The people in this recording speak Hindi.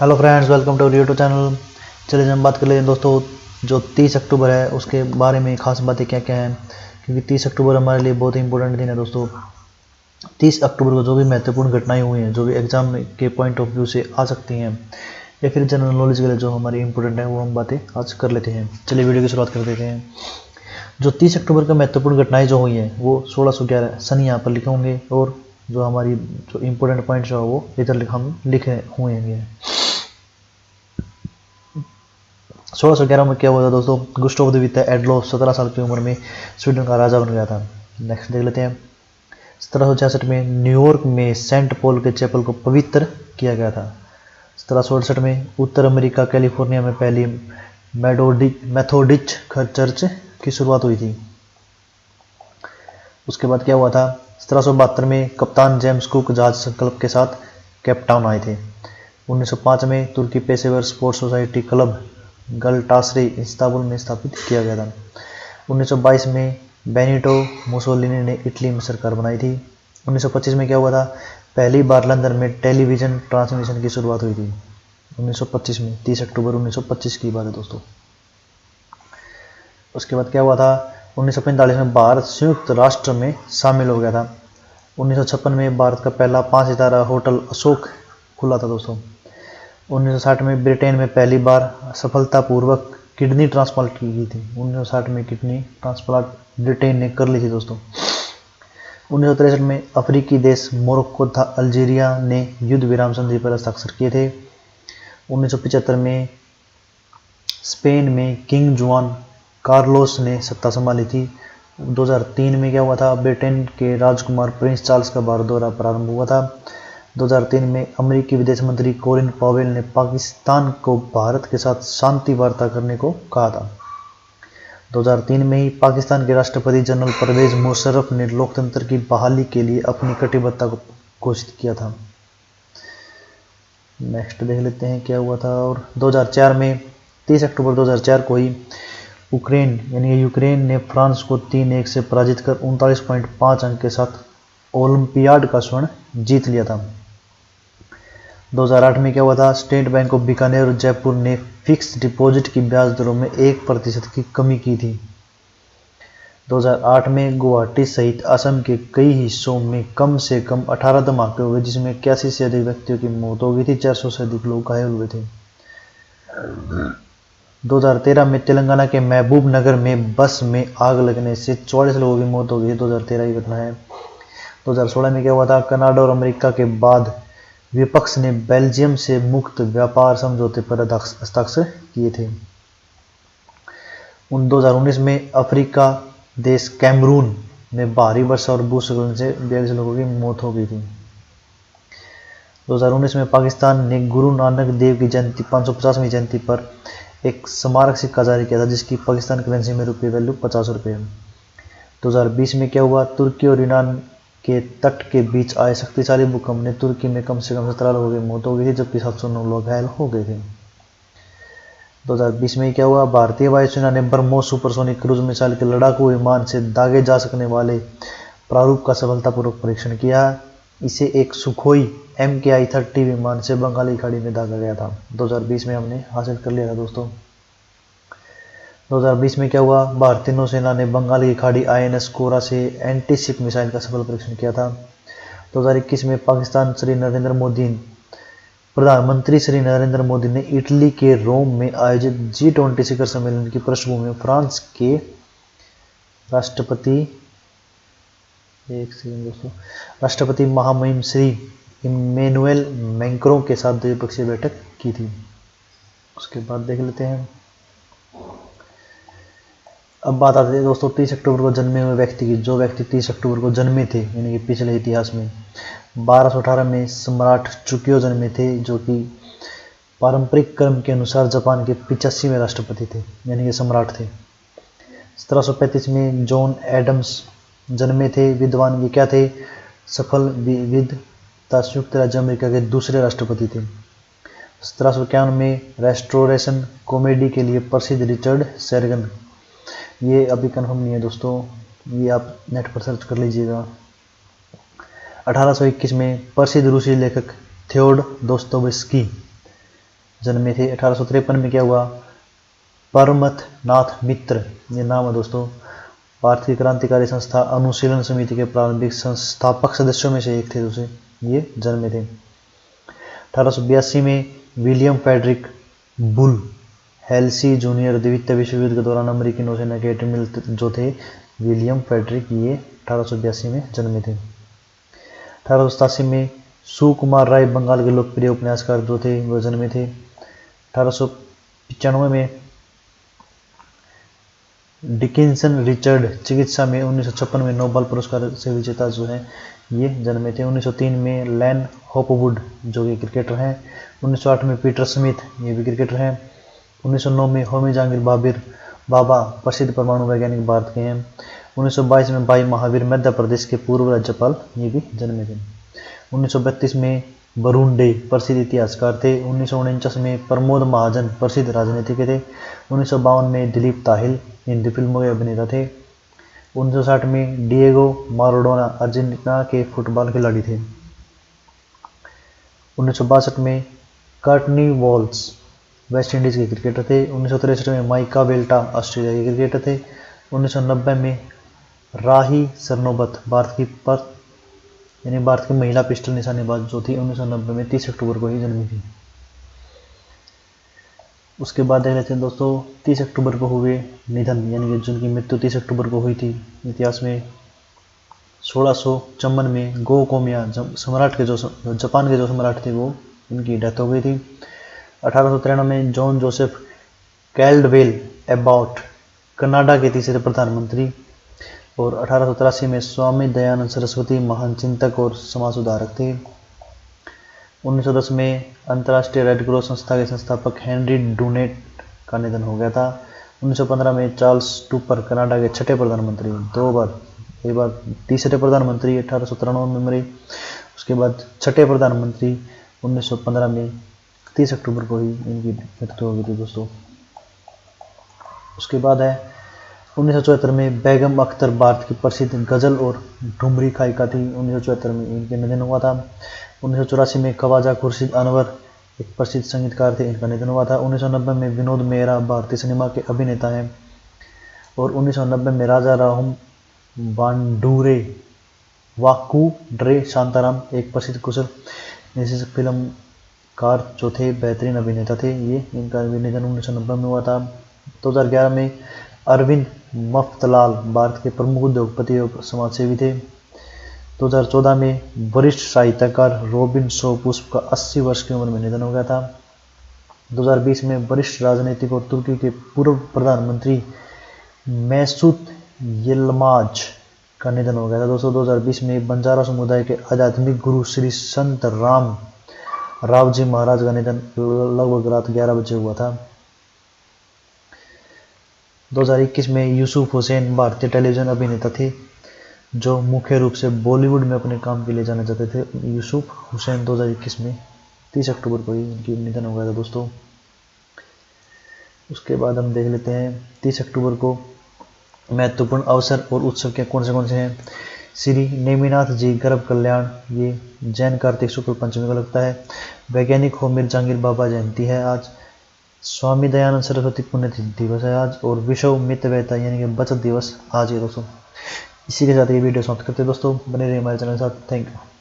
Hello friends, welcome to YouTube channel. चलिए हम बात कर लेते हैं दोस्तों, जो 30 अक्टूबर है उसके बारे में खास बातें क्या क्या हैं, क्योंकि 30 अक्टूबर हमारे लिए बहुत ही इंपॉर्टेंट दिन है दोस्तों। 30 अक्टूबर को जो भी महत्वपूर्ण घटनाएं हुई हैं, जो भी एग्जाम के पॉइंट ऑफ व्यू से आ सकती हैं या फिर जनरल नॉलेज के लिए जो हमारी इंपॉर्टेंट है, वो हम बातें आज कर लेते हैं। चलिए वीडियो की शुरुआत कर देते हैं। जो 30 अक्टूबर का महत्वपूर्ण घटनाएं जो हुई हैं वो 1611 सन यहाँ पर लिखे होंगे, और जो हमारी जो इंपॉर्टेंट पॉइंट्स है वो इधर हम लिखे हुए हैं। 1611 में क्या हुआ था दोस्तों? गुस्टाव द वित्त एडोल्फ 17 साल की उम्र में स्वीडन का राजा बन गया था। नेक्स्ट देख लेते हैं। 1766 में न्यूयॉर्क में सेंट पॉल के चैपल को पवित्र किया गया था। 1768 में उत्तर अमेरिका कैलिफोर्निया में पहली मेथोडिस्ट चर्च की शुरुआत हुई थी। उसके बाद क्या हुआ था? 1772 में कप्तान जेम्स कुक जहाज संकल्प के साथ केप टाउन आए थे। 1905 में तुर्की पेशेवर स्पोर्ट्स सोसाइटी क्लब गलटासरे इस्तांबुल में स्थापित किया गया था। 1922 में बेनिटो मुसोलिनी ने इटली में सरकार बनाई थी। 1925 में क्या हुआ था? पहली बार लंदन में टेलीविजन ट्रांसमिशन की शुरुआत हुई थी। 1925 में 30 अक्टूबर 1925 की बात है दोस्तों। उसके बाद क्या हुआ था? 1945 में भारत संयुक्त राष्ट्र में शामिल हो गया था। 1956 में भारत का पहला 5 सितारा होटल अशोक खुला था दोस्तों। 1960 में ब्रिटेन में पहली बार सफलतापूर्वक किडनी ट्रांसप्लांट की गई थी। 1960 में किडनी ट्रांसप्लांट ब्रिटेन ने कर ली थी दोस्तों। 1963 में अफ्रीकी देश मोरक्को तथा अल्जीरिया ने युद्ध विराम संधि पर हस्ताक्षर किए थे। 1975 में स्पेन में किंग जुआन कार्लोस ने सत्ता संभाली थी। 2003 में क्या हुआ था? ब्रिटेन के राजकुमार प्रिंस चार्ल्स का भारत दौरा प्रारंभ हुआ था। 2003 में अमेरिकी विदेश मंत्री कोलिन पावेल ने पाकिस्तान को भारत के साथ शांति वार्ता करने को कहा था। 2003 में ही पाकिस्तान के राष्ट्रपति जनरल परवेज मुशर्रफ ने लोकतंत्र की बहाली के लिए अपनी कटिबद्धता को घोषित किया था। नेक्स्ट देख लेते हैं क्या हुआ था। और 2004 में 30 अक्टूबर 2004 को ही यूक्रेन ने फ्रांस को 3-1 से पराजित कर 39.5 अंक के साथ ओलंपियाड का स्वर्ण जीत लिया था। 2008 में क्या हुआ था? स्टेट बैंक ऑफ बीकानेर और जयपुर ने फिक्स डिपॉजिट की ब्याज दरों में 1% की कमी की थी। 2008 में गुवाहाटी सहित असम के कई हिस्सों में कम से कम 18 धमाके हुए, जिसमें 81 से अधिक व्यक्तियों की मौत हो गई थी, 400 से अधिक लोग घायल हुए थे। 2013 में तेलंगाना के महबूब नगर में बस में आग लगने से 44 लोगों की मौत हो गई। 2013 की घटना है। 2016 में क्या हुआ था? कनाडा और अमेरिका के बाद विपक्ष ने बेल्जियम से मुक्त व्यापार समझौते पर हस्ताक्षर किए थे। 2019 में अफ्रीका देश कैमरून में भारी वर्षा और भूस्खलन से 42 लोगों की मौत हो गई थी। 2019 में पाकिस्तान ने गुरु नानक देव की जयंती 550वीं जयंती पर एक स्मारक सिक्का जारी किया था, जिसकी पाकिस्तान करेंसी में रुपये वैल्यू 50 रुपये है। 2020 में क्या हुआ? तुर्की और ईरान के तट के बीच आए शक्तिशाली भूकंप ने तुर्की में कम से कम 17 लोगों की मौत हो गई थी, जबकि 709 लोग घायल हो गए थे। 2020 में क्या हुआ? भारतीय वायुसेना ने ब्रह्मोस सुपरसोनिक क्रूज मिसाइल के लड़ाकू विमान से दागे जा सकने वाले प्रारूप का सफलतापूर्वक परीक्षण किया। इसे एक सुखोई MKI-30 विमान से बंगाली खाड़ी में दागा गया था। 2020 में हमने हासिल कर लिया था दोस्तों। 2020 में क्या हुआ? भारतीय नौसेना ने बंगाल की खाड़ी INS कोरा से एंटी शिप मिसाइल का सफल परीक्षण किया था। 2021 में प्रधानमंत्री श्री नरेंद्र मोदी ने इटली के रोम में आयोजित G20 शिखर सम्मेलन की पृष्ठभूमि में फ्रांस के राष्ट्रपति महामहिम श्री इमैनुएल मैक्रों के साथ द्विपक्षीय बैठक की थी। उसके बाद देख लेते हैं। अब बात आती है दोस्तों 30 अक्टूबर को जन्मे हुए व्यक्ति की। जो व्यक्ति 30 अक्टूबर को जन्मे थे, यानी कि पिछले इतिहास में 1218 में सम्राट चुकियो जन्मे थे, जो कि पारंपरिक क्रम के अनुसार जापान के 85वें राष्ट्रपति थे, यानी कि सम्राट थे। 1735 में जॉन एडम्स जन्मे थे। विद्वान ये क्या थे? सफल विविध संयुक्त राज्य अमेरिका के दूसरे राष्ट्रपति थे। 1751 में रेस्टोरेशन कॉमेडी के लिए प्रसिद्ध रिचर्ड शेरगन, ये अभी कंफर्म नहीं है दोस्तों, ये आप नेट पर सर्च कर लीजिएगा। 1821 में प्रसिद्ध रूसी लेखक थियोडोर दोस्तोयेवस्की जन्मे थे। 1853 में क्या हुआ, परमथ नाथ मित्र, ये नाम है दोस्तों, भारतीय क्रांतिकारी संस्था अनुशीलन समिति के प्रारंभिक संस्थापक सदस्यों में से एक थे, दूसरे ये जन्मे थे। 1882 में William Frederick Bull Halsey junior द्वितीय विश्व युद्ध के दौरान अमेरिकी नौसेना के एडमिरल जो थे विलियम फ्रेडरिक, ये 1882 में जन्मे थे। 1887 में सुकुमार राय बंगाल के लोकप्रिय उपन्यासकार जो थे वो जन्मे थे। 1895 में डिकिंसन रिचर्ड चिकित्सा में, 1956 में नोबेल पुरस्कार से विजेता जो है ये जन्मे थे। 1903 में लैन होपवुड जो कि क्रिकेटर हैं। 1908 में पीटर स्मिथ, ये भी क्रिकेटर हैं। 1909 में होमी जहांगीर बाबा प्रसिद्ध परमाणु वैज्ञानिक भारत के हैं। 1922 में भाई महावीर मध्य प्रदेश के पूर्व राज्यपाल, ये भी जन्मे थे। 1932 में वरुण डे प्रसिद्ध इतिहासकार थे। 1949 में प्रमोद महाजन प्रसिद्ध राजनीतिक थे। 1952 में दिलीप ताहिल हिंदी फिल्मों के अभिनेता थे। 1960 में डिएगो माराडोना अर्जेंटीना के फुटबॉल खिलाड़ी थे। 1962 में कर्टनी वॉल्स वेस्ट इंडीज के क्रिकेटर थे। 1963 में माइका बेल्टा ऑस्ट्रेलिया के क्रिकेटर थे। 1990 में राही सरनोबत भारत की महिला पिस्टल निशानेबाज जो थी 1990 में 30 अक्टूबर को ही जन्मी थी। उसके बाद देख लेते हैं दोस्तों 30 अक्टूबर को हुए निधन, यानी कि जिनकी मृत्यु 30 अक्टूबर को हुई थी। इतिहास में 1654 में गो कोमिया सम्राट के जो जापान के जो सम्राट थे वो इनकी डेथ हो गई थी। 1893 में John Joseph Caldwell about Canada के तीसरे प्रधानमंत्री। और 1883 में स्वामी दयानंद सरस्वती महान चिंतक और समाज सुधारक थे। 1910 में अंतर्राष्ट्रीय रेड क्रॉस संस्था के संस्थापक हेनरी डूनेट का निधन हो गया था। 1915 में चार्ल्स टूपर कनाडा के छठे प्रधानमंत्री, एक बार तीसरे प्रधानमंत्री 1893 में मरे। उसके बाद छठे प्रधानमंत्री 1915 में 30 अक्टूबर को ही इनकी मृत्यु हो गई थी दोस्तों। उसके बाद है 1974 में बेगम अख्तर भारत की प्रसिद्ध गजल और ठुमरी गायिका थी। 1974 में इनके निधन हुआ था। 1984 में ख्वाजा खुर्शीद अनवर एक प्रसिद्ध संगीतकार थे, इनका निधन हुआ था। 1990 में विनोद मेहरा भारतीय सिनेमा के अभिनेता हैं। और 1990 में राजा राहुम बांडूरे वाकू ड्रे शांताराम एक प्रसिद्ध कुशल निर्देशक फिल्मकार जो थे, बेहतरीन अभिनेता थे, ये इनका भी निधन 1990 में हुआ था। 2011 में अरविंद मफ्तलाल भारत के प्रमुख उद्योगपति और समाजसेवी थे। 2014 में वरिष्ठ साहित्यकार रॉबिन शो पुष्प का 80 वर्ष की उम्र में निधन हो गया था। 2020 में वरिष्ठ राजनीतिक और तुर्की के पूर्व प्रधानमंत्री मैसूत यिल्माज का निधन हो गया था। दोस्तों 2020 में बंजारा समुदाय के आध्यात्मिक गुरु श्री संत राम रावजी महाराज का निधन लगभग रात 11 बजे हुआ था। 2021 में यूसुफ हुसैन भारतीय टेलीविजन अभिनेता थे जो मुख्य रूप से बॉलीवुड में अपने काम के लिए जाने जाते थे। यूसुफ हुसैन 2021 में 30 अक्टूबर को ही उनकी निधन हो गया था दोस्तों। उसके बाद हम देख लेते हैं 30 अक्टूबर को महत्वपूर्ण अवसर और उत्सव के कौन से हैं। श्री नेमिनाथ जी गर्भ कल्याण, ये जैन कार्तिक शुक्ल पंचमी को लगता है। वैज्ञानिक होमिर जहांगीर बाबा जयंती है आज। स्वामी दयानंद सरस्वती पुण्यतिथि दिवस है आज। और विश्व मितव्ययिता यानी कि बचत दिवस आज है दोस्तों। इसी के साथ ये वीडियो समाप्त करते हैं दोस्तों, बने रहिए हमारे चैनल के साथ। Thank you.